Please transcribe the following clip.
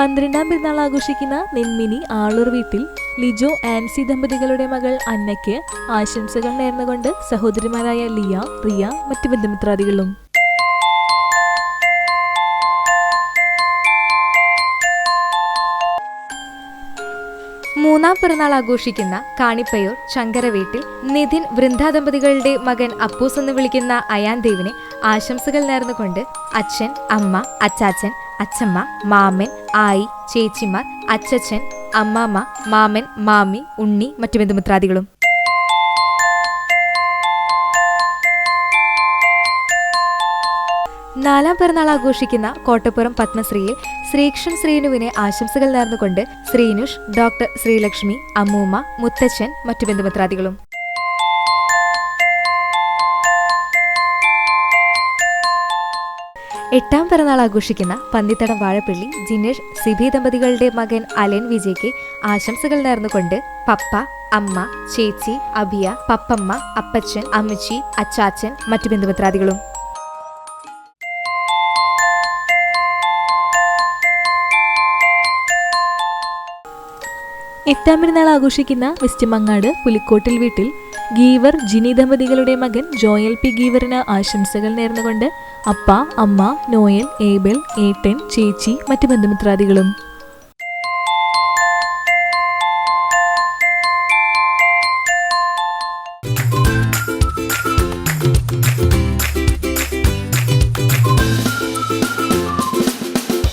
12ാം പിറന്നാൾ ആഘോഷിക്കുന്ന നെന്മിനി ആളൂർ വീട്ടിൽ ലിജോ ആൻസി ദമ്പതികളുടെ മകൾ അന്നയ്ക്ക് ആശംസകൾ നേർന്നുകൊണ്ട് സഹോദരിമാരായ ലിയ, റിയ, മറ്റു ബന്ധുമിത്രാദികളും. മൂന്നാം പിറന്നാൾ ആഘോഷിക്കുന്ന കാണിപ്പയൂർ ചങ്കര വീട്ടിൽ നിധിൻ വൃന്ദ ദമ്പതികളുടെ മകൻ അപ്പൂസ് എന്ന് വിളിക്കുന്ന അയാൻ ദേവിനെ ആശംസകൾ നേർന്നുകൊണ്ട് അച്ഛൻ, അമ്മ, അച്ചാച്ചൻ, അച്ഛമ്മ, മാമൻ, ആയി, ചേച്ചിമാർ, അച്ചച്ചൻ, അമ്മാമ്മ, മാമൻ, മാമി, ഉണ്ണി, മറ്റു ബന്ധുമിത്രാദികളും. നാലാം പിറന്നാൾ ആഘോഷിക്കുന്ന കോട്ടപ്പുറം പത്മശ്രീയിൽ ശ്രീകൃഷ്ണൻ ശ്രീനുവിനെ ആശംസകൾ നേർന്നുകൊണ്ട് ശ്രീനുഷ്, ഡോക്ടർ ശ്രീലക്ഷ്മി, അമ്മൂമ്മ, മുത്തച്ഛൻ, മറ്റു ബന്ധുമിത്രാദികളും. എട്ടാം പിറന്നാൾ ആഘോഷിക്കുന്ന പന്നിത്തടം വാഴപ്പള്ളി ജിനേഷ്, സിബി ദമ്പതികളുടെ മകൻ അലൻ വിജയ്ക്ക് ആശംസകൾ നേർന്നുകൊണ്ട് പപ്പ, അമ്മ, ചേച്ചി, അബിയ, പപ്പമ്മ, അപ്പച്ചൻ, അമ്മച്ചി, അച്ചാച്ചൻ, മറ്റു ബന്ധുമിത്രാദികളും. എട്ടാം പിറന്നാൾ ആഘോഷിക്കുന്ന വെസ്റ്റ് മങ്ങാട് പുലിക്കോട്ടിൽ വീട്ടിൽ ഗീവർ, ജിനി ദമ്പതികളുടെ മകൻ ജോയൽ പി ഗീവറിന് ആശംസകൾ നേർന്നുകൊണ്ട് അപ്പ, അമ്മ, നോയൽ, ഏബൽ, ഏട്ടൻ, ചേച്ചി, മറ്റു ബന്ധുമിത്രാദികളും.